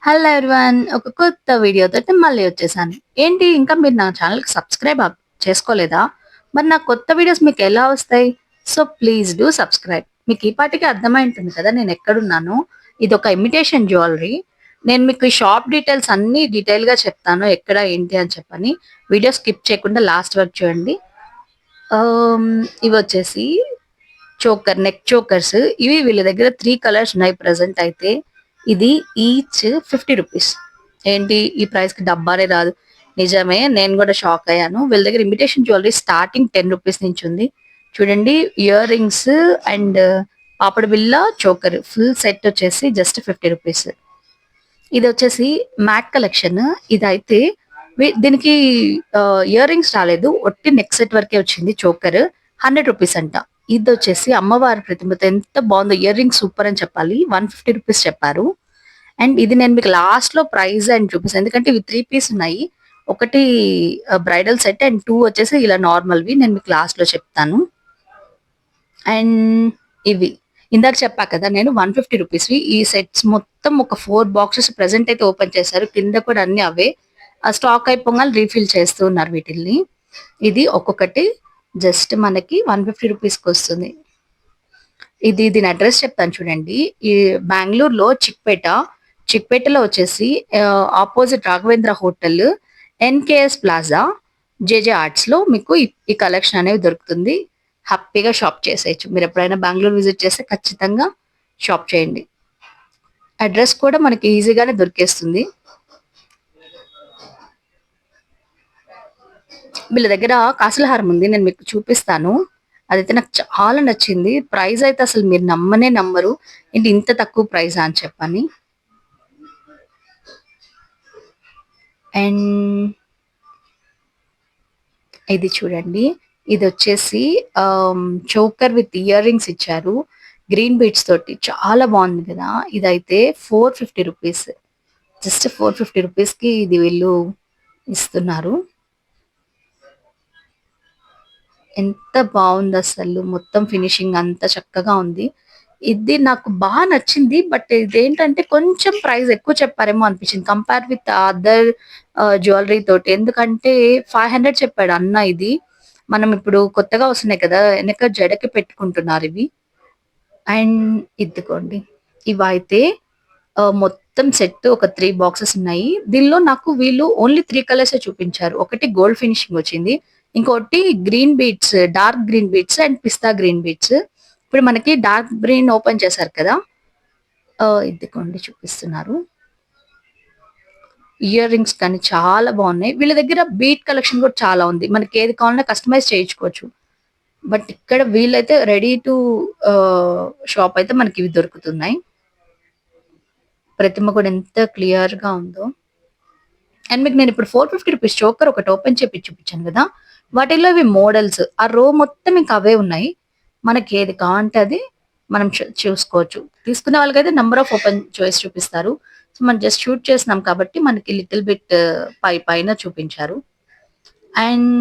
Hello everyone. ఒక కొత్త వీడియోతోటి మళ్ళీ వచ్చేసాను. ఏంటి ఇంకా మీరు నా ఛానల్‌కి చేసుకోలేదా? మరి నా కొత్త వీడియోస్ మీకు ఎలా వస్తాయి? So please do subscribe. మీకు ఈ పాటికి అర్థమై ఉంటుంది కదా నేను ఎక్కడున్నానో. ఇదొక ఇమిటేషన్ జ్యువెలరీ. నేను మీకు ఈ షాప్ డీటెయిల్స్ అన్నీ డీటెయిల్‌గా చెప్తాను. ఎక్కడ ఏంటి అని చెప్పని. వీడియో స్కిప్ చేయకుండా లాస్ట్ వరకు చూడండి. ఆహ్, ఇవొచ్చేసి నెక్ చోకర్స్. ఇవి వీళ్ళ దగ్గర 3 కలర్స్ ఉన్నాయి ప్రెజెంట్ అయితే. ఇది ఈచ్ 50 రూపీస్. ఏంటి ఈ ప్రైస్ కి డబ్బానే రాదు. నిజమే, నేను కూడా షాక్ అయ్యాను. వీళ్ళ దగ్గర ఇమిటేషన్ జ్యువెలరీ స్టార్టింగ్ 10 రూపీస్ నుంచి ఉంది. చూడండి, ఇయర్ రింగ్స్ అండ్ పాపడ బిల్ల చోకర్ ఫుల్ సెట్ వచ్చేసి జస్ట్ 50 రూపీస్. ఇది వచ్చేసి మ్యాట్ కలెక్షన్. ఇదైతే దీనికి ఇయర్ రింగ్స్ రాలేదు, ఒట్టి నెక్ సెట్ వరకే వచ్చింది. చోకర్ 100 రూపీస్ అంట. ఇది వచ్చేసి అమ్మవారి ప్రతిమతో ఎంత బాగుందో. ఇయర్ రింగ్ సూపర్ అని చెప్పాలి. 150 రూపీస్ చెప్పారు. అండ్ ఇది నేను మీకు లాస్ట్ లో ప్రైస్ అండ్ చూపిస్తాను, ఎందుకంటే ఇవి 3 పీస్ ఉన్నాయి. ఒకటి బ్రైడల్ సెట్ అండ్ 2 వచ్చేసి ఇలా నార్మల్వి. నేను మీకు లాస్ట్ లో చెప్తాను. అండ్ ఇవి ఇందాక చెప్పా కదా నేను 150 రూపీస్వి. ఈ సెట్స్ మొత్తం ఒక 4 బాక్సెస్ ప్రెసెంట్ అయితే ఓపెన్ చేశారు. కింద కూడా అన్ని అవే. ఆ స్టాక్ అయిపోగానే రీఫిల్ చేస్తూ ఉన్నారు వీటిల్ని. ఇది ఒక్కొక్కటి జస్ట్ మనకి 150 రూపీస్కి వస్తుంది. దీని అడ్రస్ చెప్తాను చూడండి. ఈ బెంగళూరులో చిక్పేటలో వచ్చేసి opposite Raghavendra hotel, NKS plaza, JJ arts లో మీకు ఈ కలెక్షన్ అనేది దొరుకుతుంది. హ్యాపీగా షాప్ చేసేయచ్చు. మీరు ఎప్పుడైనా బెంగళూరు విజిట్ చేస్తే ఖచ్చితంగా షాప్ చేయండి. అడ్రస్ కూడా మనకి ఈజీగానే దొరికేస్తుంది. వీళ్ళ దగ్గర కాసులహారం ఉంది, నేను మీకు చూపిస్తాను. అదైతే నాకు చాలా నచ్చింది. ప్రైస్ అయితే అసలు మీరు నమ్మరు. ఏంటి ఇంత తక్కువ ప్రైస్ అని చెప్పని. అండ్ ఇది చూడండి, ఇది వచ్చేసి చోకర్ విత్ ఇయర్ రింగ్స్ ఇచ్చారు, గ్రీన్ బీడ్స్ తోటి. చాలా బాగుంది కదా. ఇదైతే 450 రూపీస్. జస్ట్ 450 రూపీస్ కి ఇది వీళ్ళు ఇస్తున్నారు. ఎంత బాగుంది అసలు. మొత్తం ఫినిషింగ్ అంత చక్కగా ఉంది. ఇది నాకు బాగా నచ్చింది. బట్ ఇదేంటంటే కొంచెం ప్రైస్ ఎక్కువ చెప్పారేమో అనిపించింది కంపేర్ విత్ అదర్ జ్యువెలరీ తోటి. ఎందుకంటే 500 చెప్పాడు అన్న. ఇది మనం ఇప్పుడు కొత్తగా వస్తున్నాయి కదా, వెనక జడకి పెట్టుకుంటున్నారు ఇవి. అండ్ ఇదిగోండి, ఇవైతే మొత్తం సెట్ ఒక 3 బాక్సెస్ ఉన్నాయి. దీనిలో నాకు వీళ్ళు ఓన్లీ 3 కలర్స్ చూపించారు. ఒకటి గోల్డ్ ఫినిషింగ్ వచ్చింది, ఇంకోటి green beats, dark green beats and pista green beats. ఇప్పుడు మనకి డార్క్ గ్రీన్ ఓపెన్ చేశారు కదా, ఇదిగోండి చూపిస్తున్నారు. ఇయర్ రింగ్స్ కానీ చాలా బాగున్నాయి. వీళ్ళ దగ్గర బీట్ కలెక్షన్ కూడా చాలా ఉంది. మనకి ఏది కావాలన్నా కస్టమైజ్ చేయించుకోవచ్చు. బట్ ఇక్కడ వీళ్ళైతే రెడీ టు షాప్ అయితే మనకి ఇవి దొరుకుతున్నాయి. ప్రతిమ కూడా ఎంత క్లియర్ గా ఉందో. అండ్ మీకు నేను ఇప్పుడు 450 రూపీస్ చోకర్ ఒకటి ఓపెన్ చేపి చూపించాను కదా, వాటిల్లో ఇవి మోడల్స్. ఆ రో మొత్తం ఇంకా అవే ఉన్నాయి. మనకి ఏది కావాలంటే అది మనం చూసుకోవచ్చు. తీసుకునే వాళ్ళకైతే నెంబర్ ఆఫ్ ఓపెన్ చాయిస్ చూపిస్తారు. సో మనం జస్ట్ షూట్ చేసినాం కాబట్టి మనకి లిటిల్ బిట్ పైన చూపించారు. అండ్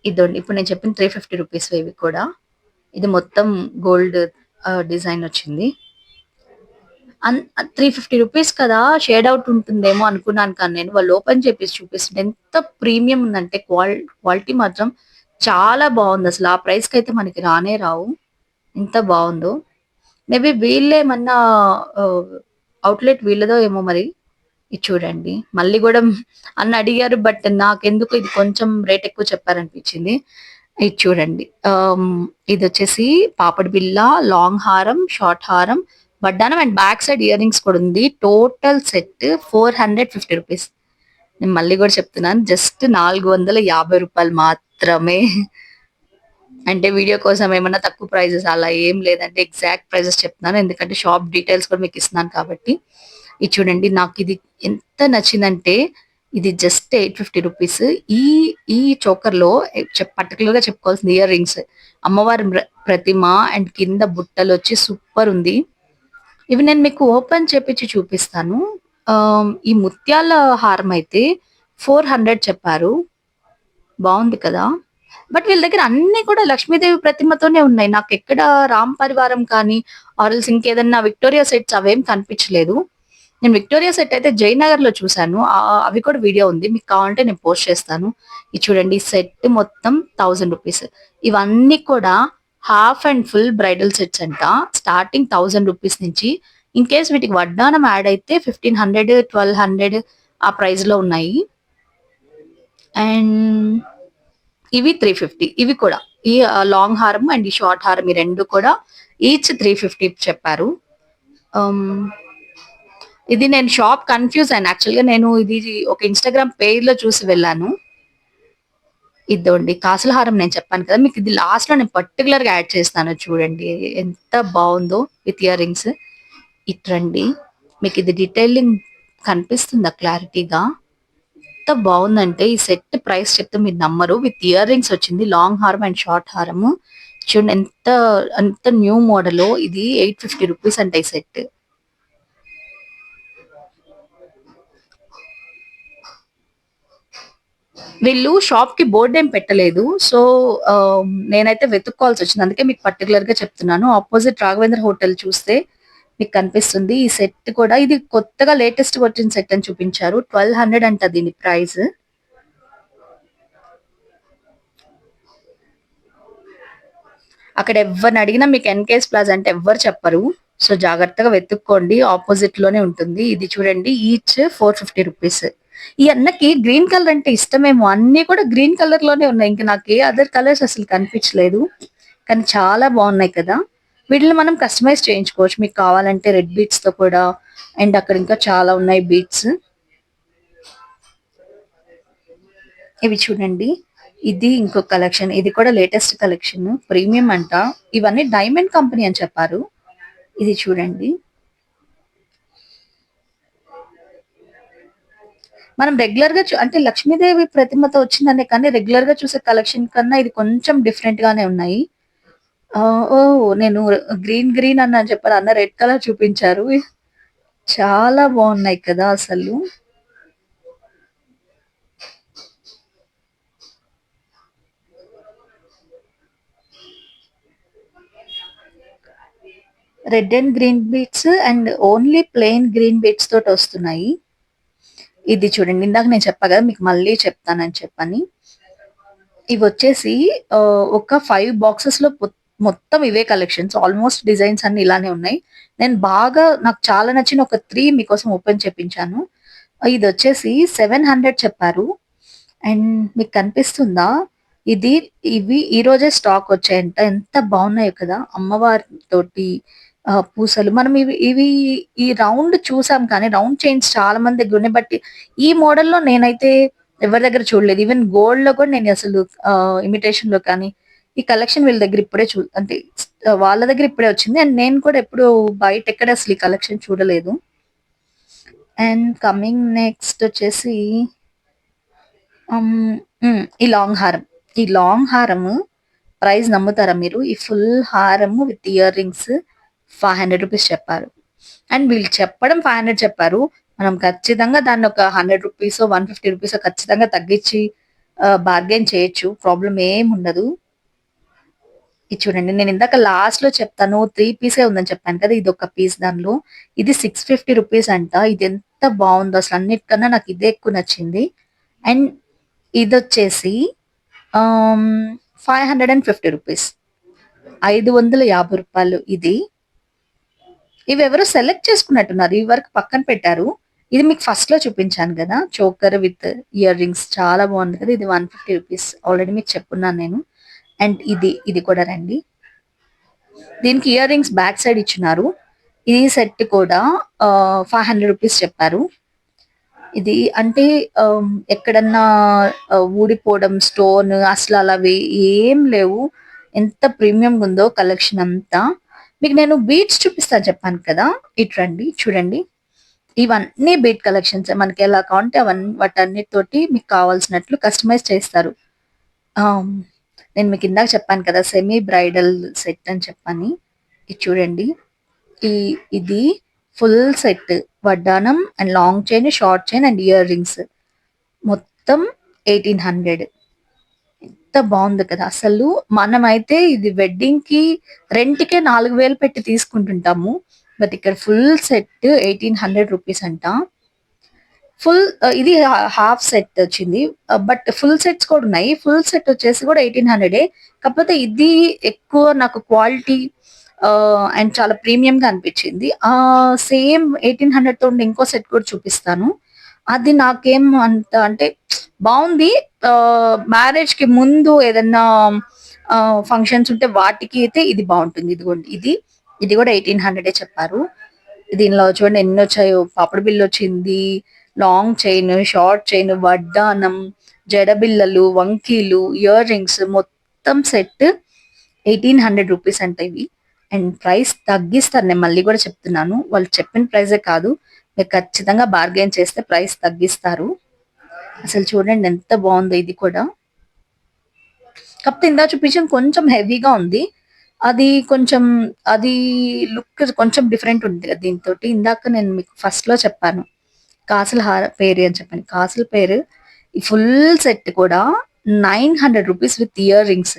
ఇదండి ఇప్పుడు నేను చెప్పిన 350 రూపీస్ ఇవి కూడా. ఇది మొత్తం గోల్డ్ డిజైన్ వచ్చింది. 350 రూపీస్ కదా, షేడ్ అవుట్ ఉంటుందేమో అనుకున్నాను. కానీ నేను వాళ్ళు ఓపెన్ చేసి చూపిస్తుంటే ఎంత ప్రీమియం ఉందంటే క్వాలిటీ మాత్రం చాలా బాగుంది. అసలు ఆ ప్రైస్ కి అయితే మనకి రానే రావు. ఎంత బాగుందో. మేబీ వీళ్ళేమన్నా అవుట్లెట్ వీళ్ళదో ఏమో మరి. ఇది చూడండి, మళ్ళీ కూడా అన్న అడిగారు, బట్ నాకెందుకు ఇది కొంచెం రేట్ ఎక్కువ చెప్పారనిపించింది. ఇది చూడండి, ఇది వచ్చేసి పాపడి బిల్ల, లాంగ్ హారం, షార్ట్ హారం, వడ్డానం and back side ear rings కూడా ఉంది. Total set 450 rupees. నేను మళ్ళీ కూడా చెప్తున్నాను, జస్ట్ 450 రూపాయలు మాత్రమే. అంటే వీడియో కోసం ఏమన్నా తక్కువ ప్రైజెస్ అలా ఏం లేదంటే ఎగ్జాక్ట్ ప్రైజెస్ చెప్తున్నాను, ఎందుకంటే షాప్ డీటెయిల్స్ కూడా మీకు ఇస్తున్నాను కాబట్టి. ఇది చూడండి, నాకు ఇది ఎంత నచ్చిందంటే ఇది జస్ట్ 850 రూపీస్. ఈ ఈ చోకర్ లో పర్టికులర్ గా చెప్పుకోవాల్సింది ఇయర్ రింగ్స్, అమ్మవారి ప్రతిమ అండ్ కింద బుట్టలు వచ్చి సూపర్ ఉంది. ఇవి నేను మీకు ఓపెన్ చేపించి చూపిస్తాను. ఈ ముత్యాల హారం అయితే 400 చెప్పారు. బాగుంది కదా. బట్ వీళ్ళ దగ్గర అన్ని కూడా లక్ష్మీదేవి ప్రతిమతోనే ఉన్నాయి. నాకు ఎక్కడ రామ్ పరివారం కానీ ఆర్ఎల్స్ ఇంకేదన్నా విక్టోరియా సెట్స్ అవేం కనిపించలేదు. నేను విక్టోరియా సెట్ అయితే జయనగర్ లో చూసాను. అవి కూడా వీడియో ఉంది, మీకు కావాలంటే నేను పోస్ట్ చేస్తాను. ఇది చూడండి, సెట్ మొత్తం 1000 రూపీస్. ఇవన్నీ కూడా half and full bridal sets అంట. స్టార్టింగ్ 1000 రూపీస్ నుంచి. ఇన్ కేస్ వీటికి వడ్డానం యాడ్ అయితే 1500, 1200 ఆ ప్రైస్ లో ఉన్నాయి. అండ్ ఇవి 350. ఇవి కూడా ఈ లాంగ్ హారం అండ్ ఈ షార్ట్ హారం, ఈ రెండు కూడా ఈచ్ 350 చెప్పారు. ఇది నేను షాప్ కన్ఫ్యూజ్ అయ్యాను. యాక్చువల్గా నేను ఇది ఒక ఇన్స్టాగ్రామ్ పేజ్ లో చూసి వెళ్ళాను. ఇదండి కాసుల హారం, నేను చెప్పాను కదా మీకు, ఇది లాస్ట్ లో నేను పర్టికులర్ గా యాడ్ చేస్తాను. చూడండి ఎంత బాగుందో విత్ ఇయర్ రింగ్స్. ఇట్రండి, మీకు ఇది డీటెయిలింగ్ కనిపిస్తుందా క్లారిటీగా? ఎంత బాగుందంటే ఈ సెట్ ప్రైస్ చెప్తే మీరు నమ్మరు. విత్ ఇయర్ రింగ్స్ వచ్చింది, లాంగ్ హారం అండ్ షార్ట్ హారము. చూడండి ఎంత ఎంత న్యూ మోడల్. ఇది 850 రూపీస్ అంటే ఈ సెట్. వీళ్ళు షాప్ కి బోర్డు ఏం పెట్టలేదు. సో నేనైతే వెతుక్కోవాల్సి వచ్చింది. అందుకే మీకు పర్టికులర్ గా చెప్తున్నాను. ఆపోజిట్ రాఘవేంద్ర హోటల్ చూస్తే మీకు కనిపిస్తుంది. ఈ సెట్ కూడా ఇది కొత్తగా లేటెస్ట్ వచ్చిన సెట్ అని చూపించారు. 1200 అంట దీని ప్రైస్. అక్కడ ఎవరిని అడిగినా మీకు ఎన్కేఎస్ ప్లాజా అంటే ఎవ్వరు చెప్పరు. సో జాగ్రత్తగా వెతుక్కోండి, ఆపోజిట్ లోనే ఉంటుంది. ఇది చూడండి, ఈచ్ 450 రూపీస్. ఈ అన్నకి గ్రీన్ కలర్ అంటే ఇష్టమేమో, అన్ని కూడా గ్రీన్ కలర్ లోనే ఉన్నాయి. ఇంకా నాకు ఏ అదర్ కలర్స్ అసలు కనిపించలేదు. కానీ చాలా బాగున్నాయి కదా. వీటిని మనం కస్టమైజ్ చేయించుకోవచ్చు మీకు కావాలంటే, రెడ్ బీట్స్ తో కూడా. అండ్ అక్కడ ఇంకా చాలా ఉన్నాయి బీట్స్. ఇవి చూడండి, ఇది ఇంకొక కలెక్షన్. ఇది కూడా లేటెస్ట్ కలెక్షన్, ప్రీమియం అంట. ఇవన్నీ డైమండ్ కంపెనీ అని చెప్పారు. ఇది చూడండి, మనం రెగ్యులర్ గా అంటే లక్ష్మీదేవి ప్రతిమతో వచ్చిందనే కానీ రెగ్యులర్ గా చూసే కలెక్షన్ కన్నా ఇది కొంచెం డిఫరెంట్ గానే ఉన్నాయి. ఓ నేను గ్రీన్ గ్రీన్ అన్న చెప్పారు, అన్న రెడ్ కలర్ చూపించారు. చాలా బాగున్నాయి కదా అసలు. Red and green beats and only plain green beats తోటి వస్తున్నాయి. ఇది చూడండి, ఇందాక నేను చెప్పా కదా మీకు, మళ్ళీ చెప్తానని చెప్పని. ఇవి వచ్చేసి ఒక 5 బాక్సెస్ లో మొత్తం ఇవే కలెక్షన్స్. ఆల్మోస్ట్ డిజైన్స్ అన్ని ఇలానే ఉన్నాయి. నేను బాగా నాకు చాలా నచ్చిన ఒక 3 మీకోసం ఓపెన్ చేపించాను. ఇది వచ్చేసి 700 చెప్పారు. అండ్ మీకు కనిపిస్తుందా, ఇది ఇవి ఈ రోజే స్టాక్ వచ్చాయంట. ఎంత బాగున్నాయో కదా, అమ్మవారి తోటి పూసలు. మనం ఇవి ఇవి ఈ రౌండ్ చూసాం కానీ రౌండ్ చైన్స్ చాలా మంది దగ్గర ఉన్నాయి. బట్ ఈ మోడల్లో నేనైతే ఎవరి దగ్గర చూడలేదు. ఈవెన్ గోల్డ్ లో కూడా నేను అసలు ఇమిటేషన్ లో కానీ, ఈ కలెక్షన్ వీళ్ళ దగ్గర ఇప్పుడే అంటే వాళ్ళ దగ్గర ఇప్పుడే వచ్చింది. అండ్ నేను కూడా ఎప్పుడు బయట ఎక్కడ అసలు ఈ కలెక్షన్ చూడలేదు. అండ్ కమింగ్ నెక్స్ట్ వచ్చేసి ఈ లాంగ్ హారం. ఈ లాంగ్ హారము ప్రైస్ నమ్ముతారా మీరు? ఈ ఫుల్ హారము విత్ ఇయర్ రింగ్స్ 500 రూపీస్ చెప్పారు. అండ్ వీళ్ళు చెప్పడం 500 చెప్పారు. మనం ఖచ్చితంగా దాన్ని ఒక 100 రూపీస్ 150 రూపీస్ ఖచ్చితంగా తగ్గించి బార్గెన్ చేయొచ్చు, ప్రాబ్లం ఏం ఉండదు. ఇది చూడండి, నేను ఇందాక లాస్ట్ లో చెప్తాను 3 పీసే ఉందని చెప్పాను కదా, ఇది ఒక పీస్ దానిలో. ఇది 650 రూపీస్ అంట. ఇది ఎంత బాగుందో అసలు, అన్నిటికన్నా నాకు ఇదే ఎక్కువ నచ్చింది. అండ్ ఇది వచ్చేసి 550 రూపీస్, 550 రూపాయలు ఇది. ఇవి ఎవరో సెలెక్ట్ చేసుకున్నట్టున్నారు, ఈ వరకు పక్కన పెట్టారు. ఇది మీకు ఫస్ట్ లో చూపించాను కదా, చోకర్ విత్ ఇయర్ రింగ్స్, చాలా బాగుంది కదా. ఇది 150 రూపీస్ ఆల్రెడీ మీకు చెప్పున్నాను నేను. అండ్ ఇది కూడా రండి, దీనికి ఇయర్ రింగ్స్ బ్యాక్ సైడ్ ఇచ్చినారు. ఈ సెట్ కూడా 500 రూపీస్ చెప్పారు. ఇది అంటే ఎక్కడన్నా ఊడిపోవడం, స్టోన్ అసలు అలావి ఏం లేవు. ఎంత ప్రీమియం ఉందో కలెక్షన్ అంతా. మీకు నేను బీట్స్ చూపిస్తాను చెప్పాను కదా, ఇటు రండి చూడండి. ఇవన్నీ బీట్ కలెక్షన్స్. మనకి ఎలా కావాలంటే అవన్నీ వాటన్నిటితోటి మీకు కావాల్సినట్లు కస్టమైజ్ చేస్తారు. నేను మీకు ఇందాక చెప్పాను కదా సెమీ బ్రైడల్ సెట్ అని చెప్పని. ఇది చూడండి, ఈ ఇది ఫుల్ సెట్, వడ్డానం and long chain, short chain and ear rings, మొత్తం 1800. ఎంత బాగుంది కదా అసలు. మనమైతే ఇది వెడ్డింగ్ కి రెంట్ కే 4000 పెట్టి తీసుకుంటుంటాము. బట్ ఇక్కడ ఫుల్ సెట్ 1800 రూపీస్ అంట. ఫుల్ ఇది హాఫ్ సెట్ వచ్చింది. బట్ ఫుల్ సెట్స్ కూడా ఉన్నాయి. ఫుల్ సెట్ వచ్చేసి కూడా 1800. కాకపోతే ఇది ఎక్కువ నాకు క్వాలిటీ అండ్ చాలా ప్రీమియం గా అనిపించింది. సేమ్ 1800 తో ఉండే ఇంకో సెట్ కూడా చూపిస్తాను. అది నాకేం అంత అంటే బాగుంది. మ్యారేజ్ కి ముందు ఏదన్నా ఫంక్షన్స్ ఉంటే వాటికి అయితే ఇది బాగుంటుంది. ఇదిగోండి ఇది కూడా 1800 చెప్పారు. దీనిలో చూడండి ఎన్ని వచ్చాయో. పాపడి బిల్ల వచ్చింది, లాంగ్ చైన్, షార్ట్ చైన్, వడ్డానం, జడబిల్లలు, వంకీలు, ఇయర్ రింగ్స్, మొత్తం సెట్ 1800 రూపీస్ అంట ఇవి. అండ్ ప్రైస్ తగ్గిస్తారు, నేను మళ్ళీ కూడా చెప్తున్నాను. వాళ్ళు చెప్పిన ప్రైజే కాదు, మీరు ఖచ్చితంగా బార్గెన్ చేస్తే ప్రైస్ తగ్గిస్తారు. అసలు చూడండి ఎంత బాగుందో ఇది కూడా. కాకపోతే ఇందా చూపించిన కొంచెం హెవీగా ఉంది. అది లుక్ కొంచెం డిఫరెంట్ ఉంది కదా దీంతో. ఇందాక నేను మీకు ఫస్ట్ లో చెప్పాను కాసుల పేరు అని చెప్పాను. కాసుల పేరు ఈ ఫుల్ సెట్ కూడా 900 రూపీస్ విత్ ఇయర్ రింగ్స్.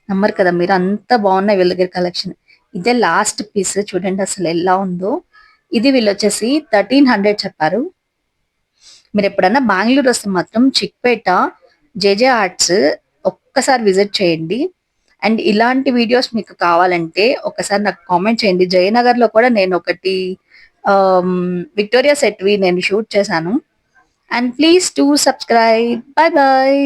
నమ్మరు కదా మీరు, అంత బాగున్నాయి వీళ్ళ దగ్గర కలెక్షన్. ఇదే లాస్ట్ పీస్ చూడండి అసలు ఎలా ఉందో. ఇది వీళ్ళు వచ్చేసి 1300 చెప్పారు. మీరు ఎప్పుడన్నా బెంగళూరు వస్తే మాత్రం చిక్పేట జేజే ఆర్ట్స్ ఒక్కసారి విజిట్ చేయండి. అండ్ ఇలాంటి వీడియోస్ మీకు కావాలంటే ఒకసారి నాకు కామెంట్ చేయండి. జయనగర్ లో కూడా నేను ఒకటి విక్టోరియా సెట్వి నేను షూట్ చేశాను. And please to subscribe. Bye bye.